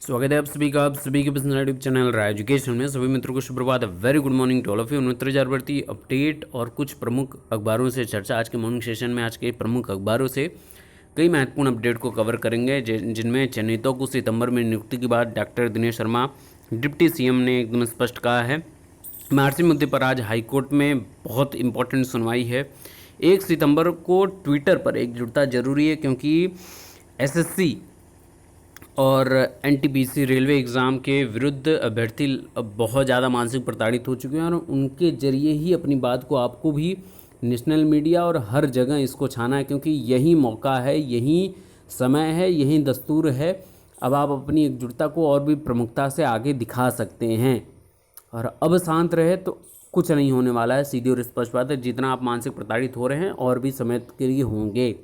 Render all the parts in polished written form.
स्वागत है आप सभी के पसंदीदा यूट्यूब चैनल राय एजुकेशन में। सभी मित्रों को सुप्रभात। Very good morning to all of you. 69,000 भर्ती अपडेट और कुछ प्रमुख अखबारों से चर्चा। आज के मॉर्निंग सेशन में आज के प्रमुख अखबारों से कई महत्वपूर्ण अपडेट को कवर करेंगे, जिनमें चयनितों को सितंबर में नियुक्ति के बाद doctor Dinesh Sharma deputy CM ने एकदम स्पष्ट कहा है। एमआरसी मुद्दे पर आज हाईकोर्ट में बहुत इंपॉर्टेंट सुनवाई है। 1 सितंबर को ट्विटर पर एकजुटता जरूरी है, क्योंकि एसएससी और एनटीपीसी रेलवे एग्ज़ाम के विरुद्ध अभ्यर्थी बहुत ज़्यादा मानसिक प्रताड़ित हो चुके हैं और उनके जरिए ही अपनी बात को आपको भी नेशनल मीडिया और हर जगह इसको छाना है, क्योंकि यही मौका है, यही समय है, यही दस्तूर है। अब आप अपनी एकजुटता को और भी प्रमुखता से आगे दिखा सकते हैं। और अब शांत रहे तो कुछ नहीं होने वाला है, सीधी और स्पष्ट बात है। जितना आप मानसिक प्रताड़ित हो रहे हैं और भी समय के लिए होंगे।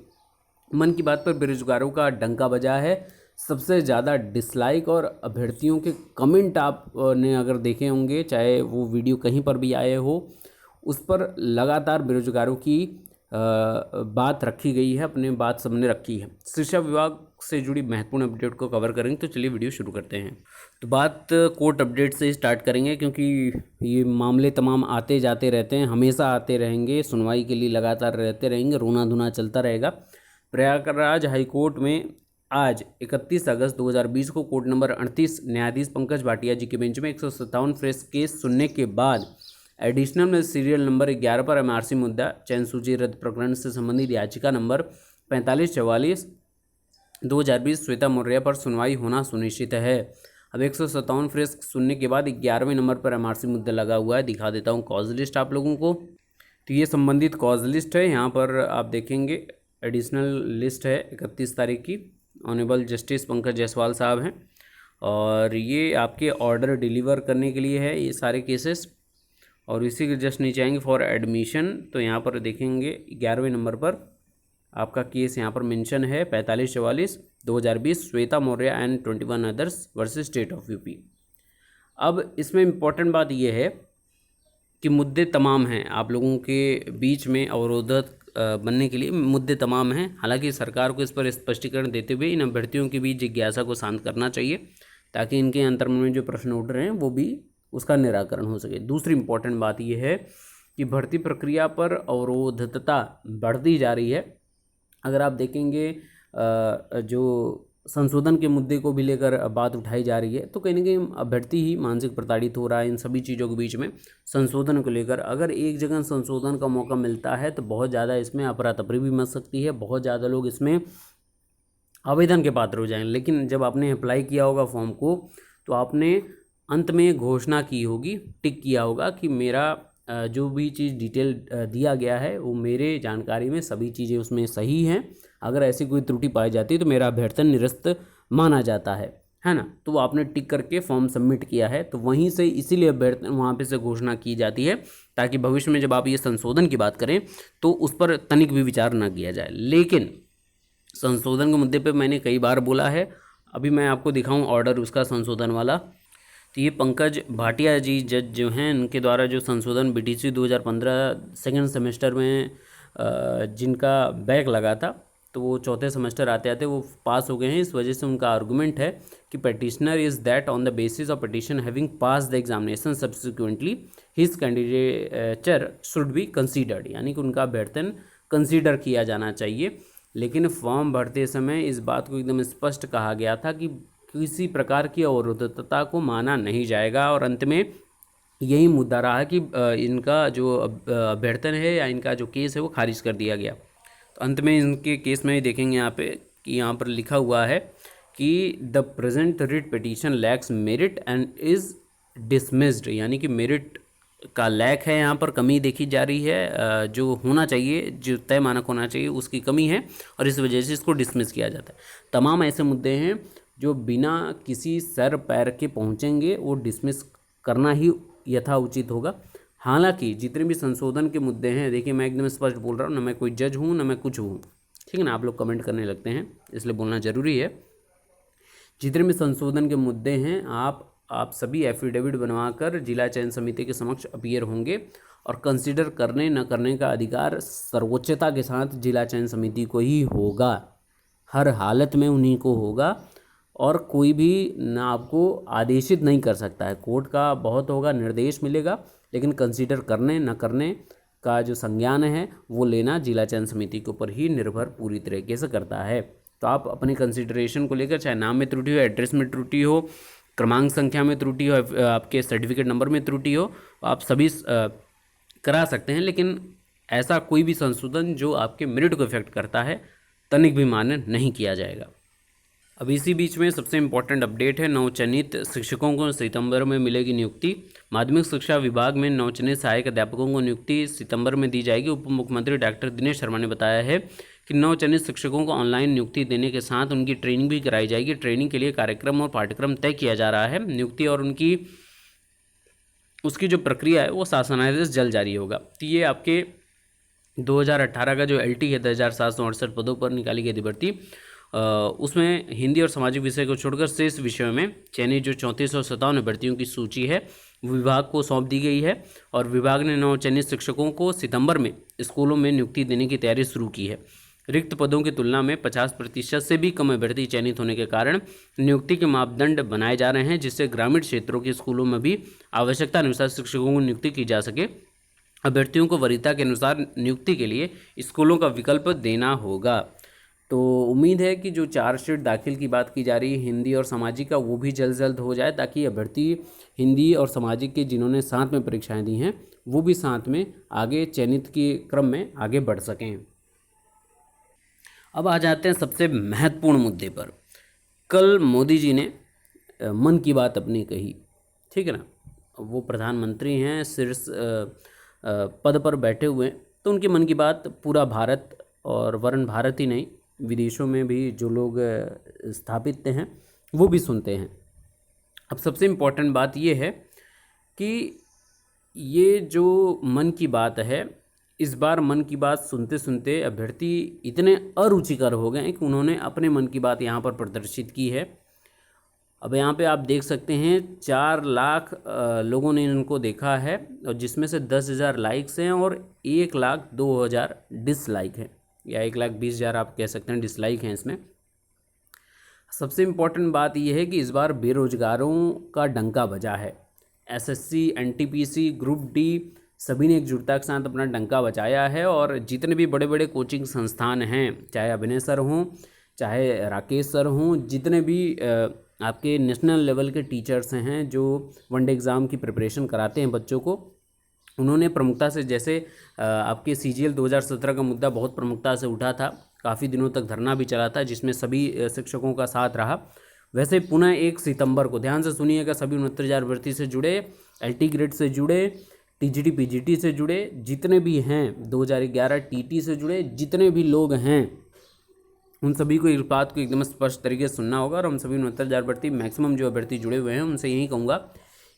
मन की बात पर बेरोजगारों का डंका बजा है। सबसे ज़्यादा डिसलाइक और अभ्यर्थियों के कमेंट आपने अगर देखे होंगे, चाहे वो वीडियो कहीं पर भी आए हो, उस पर लगातार बेरोजगारों की बात रखी गई है, अपने बात सबने रखी है। शिक्षा विभाग से जुड़ी महत्वपूर्ण अपडेट को कवर करेंगे, तो चलिए वीडियो शुरू करते हैं। तो बात कोर्ट अपडेट से स्टार्ट करेंगे, क्योंकि ये मामले तमाम आते जाते रहते हैं, हमेशा आते रहेंगे, सुनवाई के लिए लगातार रहते रहेंगे, रोना धोना चलता रहेगा। प्रयागराज हाईकोर्ट में आज 31 अगस्त 2020 को कोर्ट नंबर 38 न्यायाधीश पंकज भाटिया जी के बेंच में 157 फ्रेश केस सुनने के बाद एडिशनल में सीरियल नंबर 11 पर एमआरसी मुद्दा चयन सूची रद्द प्रकरण से संबंधित याचिका नंबर 4544 2020 श्वेता मौर्य पर सुनवाई होना सुनिश्चित है। अब 157 फ्रेश सुनने के बाद 11वें नंबर पर एमआरसी मुद्दा लगा हुआ है। दिखा देता हूँ कॉज लिस्ट आप लोगों को। तो ये संबंधित कॉज लिस्ट है, यहाँ पर आप देखेंगे एडिशनल लिस्ट है 31 तारीख की। ऑनरेबल जस्टिस पंकज जायसवाल साहब हैं और ये आपके ऑर्डर डिलीवर करने के लिए है ये सारे केसेस। और इसी के जस्ट नीचे आएंगे फॉर एडमिशन, तो यहाँ पर देखेंगे 11वें नंबर पर आपका केस यहाँ पर मेंशन है 4544 2020 Shweta Maurya and 21 others versus state of UP. अब इसमें इम्पॉर्टेंट बात यह है कि मुद्दे तमाम हैं, आप लोगों के बीच में अवरोधक बनने के लिए मुद्दे तमाम हैं। हालांकि सरकार को इस पर स्पष्टीकरण देते हुए इन अभ्यर्थियों की भी जिज्ञासा को शांत करना चाहिए, ताकि इनके अंतर्मन में जो प्रश्न उठ रहे हैं वो भी उसका निराकरण हो सके। दूसरी इम्पॉर्टेंट बात यह है कि भर्ती प्रक्रिया पर अवरोधकता बढ़ती जा रही है। अगर आप देखेंगे जो संशोधन के मुद्दे को भी लेकर बात उठाई जा रही है, तो कहीं ना कहीं अभ्यर्थी ही मानसिक प्रताड़ित हो रहा है इन सभी चीज़ों के बीच में। संशोधन को लेकर अगर एक जगह संशोधन का मौका मिलता है तो बहुत ज़्यादा इसमें अफरा तफरी भी मच सकती है, बहुत ज़्यादा लोग इसमें आवेदन के पात्र हो जाएंगे। लेकिन जब आपने अप्लाई किया होगा फॉर्म को, तो आपने अंत में घोषणा की होगी, टिक किया होगा कि मेरा जो भी चीज़ डिटेल दिया गया है वो मेरे जानकारी में सभी चीज़ें उसमें सही हैं। अगर ऐसी कोई त्रुटि पाई जाती है तो मेरा अभ्यर्थन निरस्त माना जाता है ना। तो वो आपने टिक करके फॉर्म सबमिट किया है, तो वहीं से इसीलिए अभ्यर्थन वहाँ पे से घोषणा की जाती है, ताकि भविष्य में जब आप ये संशोधन की बात करें तो उस पर तनिक भी विचार ना किया जाए। लेकिन संशोधन के मुद्दे पर मैंने कई बार बोला है, अभी मैं आपको दिखाऊँ ऑर्डर उसका संशोधन वाला। तो ये पंकज भाटिया जी जज जो हैं, इनके द्वारा जो संशोधन बीटीसी 2015 सेकेंड सेमेस्टर में जिनका बैक लगा था, तो वो चौथे सेमेस्टर आते आते वो पास हो गए हैं। इस वजह से उनका आर्गूमेंट है कि petitioner is that on the basis of petition having pass the examination subsequently his candidature should be considered, यानी कि उनका अभ्यर्थन कंसीडर किया जाना चाहिए। लेकिन फॉर्म भरते समय इस बात को एकदम स्पष्ट कहा गया था कि किसी प्रकार की अवरोधकता को माना नहीं जाएगा। और अंत में यही मुद्दा रहा कि इनका जो अभ्यर्थन है या इनका जो केस है वो खारिज कर दिया गया। तो अंत में इनके केस में देखेंगे यहाँ पे कि यहाँ पर लिखा हुआ है कि the present writ petition lakhs merit and is dismissed, यानी कि मेरिट का लैक है, यहाँ पर कमी देखी जा रही है। जो होना चाहिए, जो तय मानक होना चाहिए उसकी कमी है और इस वजह से इसको डिसमिस किया जाता है। तमाम ऐसे मुद्दे हैं जो बिना किसी सर पैर के पहुँचेंगे, वो डिसमिस करना ही यथा उचित होगा। हालांकि जितने भी संशोधन के मुद्दे हैं, देखिए मैं एकदम स्पष्ट बोल रहा हूँ, ना मैं कोई जज हूँ ना मैं कुछ हूँ, ठीक है ना। आप लोग कमेंट करने लगते हैं इसलिए बोलना ज़रूरी है। जितने भी संशोधन के मुद्दे हैं आप सभी एफिडेविट बनवाकर जिला चयन समिति के समक्ष अपीयर होंगे और कंसीडर करने न करने का अधिकार सर्वोच्चता के साथ जिला चयन समिति को ही होगा, हर हालत में उन्हीं को होगा। और कोई भी ना आपको आदेशित नहीं कर सकता है। कोर्ट का बहुत होगा, निर्देश मिलेगा, लेकिन कंसीडर करने न करने का जो संज्ञान है वो लेना जिला चयन समिति के ऊपर ही निर्भर पूरी तरीके से करता है। तो आप अपने कंसीडरेशन को लेकर, चाहे नाम में त्रुटि हो, एड्रेस में त्रुटि हो, क्रमांक संख्या में त्रुटि हो, आपके सर्टिफिकेट नंबर में त्रुटि हो, आप सभी करा सकते हैं, लेकिन ऐसा कोई भी संशोधन जो आपके मेरिट को इफेक्ट करता है तनिक भी मान्य नहीं किया जाएगा। अब इसी बीच में सबसे इम्पोर्टेंट अपडेट है, नवचयनित शिक्षकों को सितंबर में मिलेगी नियुक्ति। माध्यमिक शिक्षा विभाग में नवचयनित सहायक अध्यापकों को नियुक्ति सितंबर में दी जाएगी। उप मुख्यमंत्री डॉक्टर दिनेश शर्मा ने बताया है कि नवचयनित शिक्षकों को ऑनलाइन नियुक्ति देने के साथ उनकी ट्रेनिंग भी कराई जाएगी। ट्रेनिंग के लिए कार्यक्रम और पाठ्यक्रम तय किया जा रहा है। नियुक्ति और उसकी जो प्रक्रिया है वो शासनादेश जल्द जारी होगा। तो ये आपके 2018 का जो LT है 10,768 पदों पर निकाली गई थी भर्ती, उसमें हिंदी और सामाजिक विषय को छोड़कर शेष विषयों में चयनित जो 3457 भर्तियों की सूची है विभाग को सौंप दी गई है। और विभाग ने नवचयनित शिक्षकों को सितंबर में स्कूलों में नियुक्ति देने की तैयारी शुरू की है। रिक्त पदों की तुलना में 50% से भी कम अभ्यर्थी चयनित होने के कारण नियुक्ति के मापदंड बनाए जा रहे हैं, जिससे ग्रामीण क्षेत्रों के स्कूलों में भी आवश्यकता अनुसार शिक्षकों को नियुक्ति की जा सके। अभ्यर्थियों को वरीयता के अनुसार नियुक्ति के लिए स्कूलों का विकल्प देना होगा। तो उम्मीद है कि जो चार्जशीट दाखिल की बात की जा रही है हिंदी और सामाजिक का, वो भी जल्द जल्द हो जाए, ताकि अभ्यर्थी हिंदी और सामाजिक के जिन्होंने साथ में परीक्षाएं दी हैं वो भी साथ में आगे चयनित के क्रम में आगे बढ़ सकें। अब आ जाते हैं सबसे महत्वपूर्ण मुद्दे पर। कल मोदी जी ने मन की बात अपनी कही, ठीक है ना। वो प्रधानमंत्री हैं, शीर्ष पद पर बैठे हुए हैं, तो उनकी मन की बात पूरा भारत और वरन भारत ही नहीं, विदेशों में भी जो लोग स्थापित हैं वो भी सुनते हैं। अब सबसे इम्पोर्टेंट बात ये है कि ये जो मन की बात है, इस बार मन की बात सुनते सुनते अभ्यर्थी इतने अरुचिकर हो गए कि उन्होंने अपने मन की बात यहाँ पर प्रदर्शित की है। अब यहाँ पे आप देख सकते हैं 4 लाख लोगों ने इनको देखा है, और जिसमें से 10,000 लाइक्स हैं और 1,02,000 डिसलाइक हैं, या 1,20,000 आप कह सकते हैं डिसलाइक हैं इसमें। सबसे इम्पोर्टेंट बात यह है कि इस बार बेरोजगारों का डंका बजा है। SSC, NTPC, ग्रुप D सभी ने एकजुटता के साथ अपना डंका बजाया है, और जितने भी बड़े बड़े कोचिंग संस्थान हैं, चाहे अभिनय सर हों, चाहे राकेश सर हों, जितने भी आपके नेशनल लेवल के टीचर्स हैं जो वनडे एग्ज़ाम की प्रिपरेशन कराते हैं बच्चों को, उन्होंने प्रमुखता से, जैसे आपके CGL 2017 का मुद्दा बहुत प्रमुखता से उठा था, काफ़ी दिनों तक धरना भी चला था जिसमें सभी शिक्षकों का साथ रहा, वैसे पुनः 1 सितंबर को, ध्यान से सुनिएगा, सभी 69,000 भर्ती से जुड़े, LT ग्रेड से जुड़े, TGT PGT से जुड़े, जितने भी हैं 2011 TT से जुड़े जितने भी लोग हैं, उन सभी को इस बात को एकदम स्पष्ट तरीके से सुनना होगा। और हम सभी 69,000 भर्ती मैक्सिमम जो अभ्यर्थी जुड़े हुए हैं उनसे यही कहूँगा,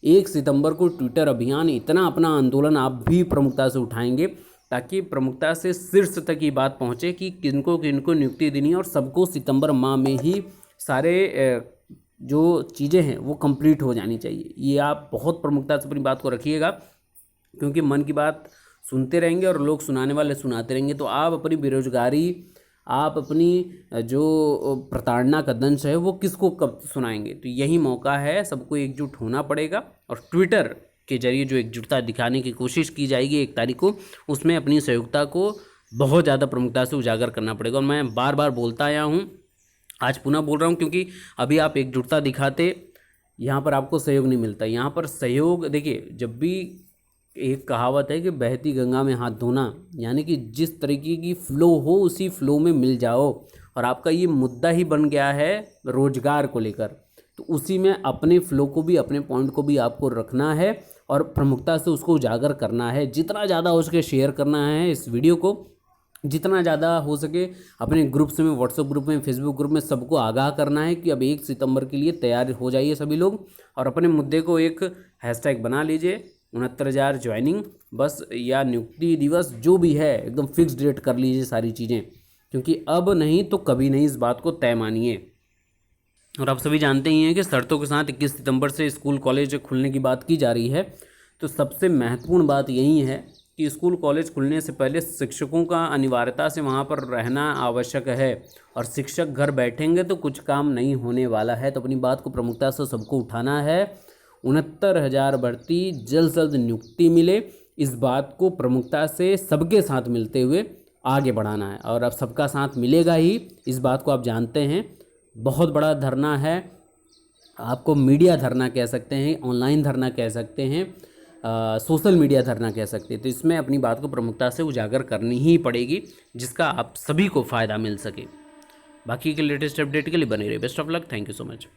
1 सितंबर को ट्विटर अभियान, इतना अपना आंदोलन आप भी प्रमुखता से उठाएंगे ताकि प्रमुखता से शीर्ष तक ये बात पहुँचे कि किनको किनको नियुक्ति देनी है, और सबको सितंबर माह में ही सारे जो चीज़ें हैं वो कंप्लीट हो जानी चाहिए। ये आप बहुत प्रमुखता से अपनी बात को रखिएगा, क्योंकि मन की बात सुनते रहेंगे और लोग सुनाने वाले सुनाते रहेंगे, तो आप अपनी बेरोजगारी, आप अपनी जो प्रताड़ना का दंश है वो किसको कब सुनाएंगे। तो यही मौका है, सबको एकजुट होना पड़ेगा, और ट्विटर के जरिए जो एकजुटता दिखाने की कोशिश की जाएगी 1 तारीख को, उसमें अपनी सहयोगिता को बहुत ज़्यादा प्रमुखता से उजागर करना पड़ेगा। और मैं बार बार बोलता आया हूँ, आज पुनः बोल रहा हूँ, क्योंकि अभी आप एकजुटता दिखाते, यहाँ पर आपको सहयोग नहीं मिलता। यहाँ पर सहयोग, देखिए, जब भी एक कहावत है कि बहती गंगा में हाथ धोना, यानी कि जिस तरीके की फ़्लो हो उसी फ़्लो में मिल जाओ। और आपका ये मुद्दा ही बन गया है रोजगार को लेकर, तो उसी में अपने फ़्लो को भी, अपने पॉइंट को भी आपको रखना है और प्रमुखता से उसको उजागर करना है। जितना ज़्यादा हो सके शेयर करना है इस वीडियो को, जितना ज़्यादा हो सके अपने ग्रुप्स में, व्हाट्सएप ग्रुप में, फेसबुक ग्रुप में सबको आगाह करना है कि अब 1 सितंबर के लिए तैयार हो जाइए सभी लोग, और अपने मुद्दे को एक हैशटैग बना लीजिए, 69,000 ज्वाइनिंग बस, या नियुक्ति दिवस, जो भी है एकदम फिक्स डेट कर लीजिए सारी चीज़ें, क्योंकि अब नहीं तो कभी नहीं, इस बात को तय मानिए। और आप सभी जानते ही हैं कि शर्तों के साथ 21 सितंबर से स्कूल कॉलेज खुलने की बात की जा रही है। तो सबसे महत्वपूर्ण बात यही है कि स्कूल कॉलेज खुलने से पहले शिक्षकों का अनिवार्यता से वहाँ पर रहना आवश्यक है और शिक्षक घर बैठेंगे तो कुछ काम नहीं होने वाला है। तो अपनी बात को प्रमुखता से सबको उठाना है। 69,000 भर्ती जल्द से जल्द नियुक्ति मिले, इस बात को प्रमुखता से सबके साथ मिलते हुए आगे बढ़ाना है। और अब सबका साथ मिलेगा ही, इस बात को आप जानते हैं। बहुत बड़ा धरना है, आपको मीडिया धरना कह सकते हैं, ऑनलाइन धरना कह सकते हैं, सोशल मीडिया धरना कह सकते हैं। तो इसमें अपनी बात को प्रमुखता से उजागर करनी ही पड़ेगी, जिसका आप सभी को फ़ायदा मिल सके। बाकी के लेटेस्ट अपडेट के लिए बने रहिए। Best of luck, thank you so much.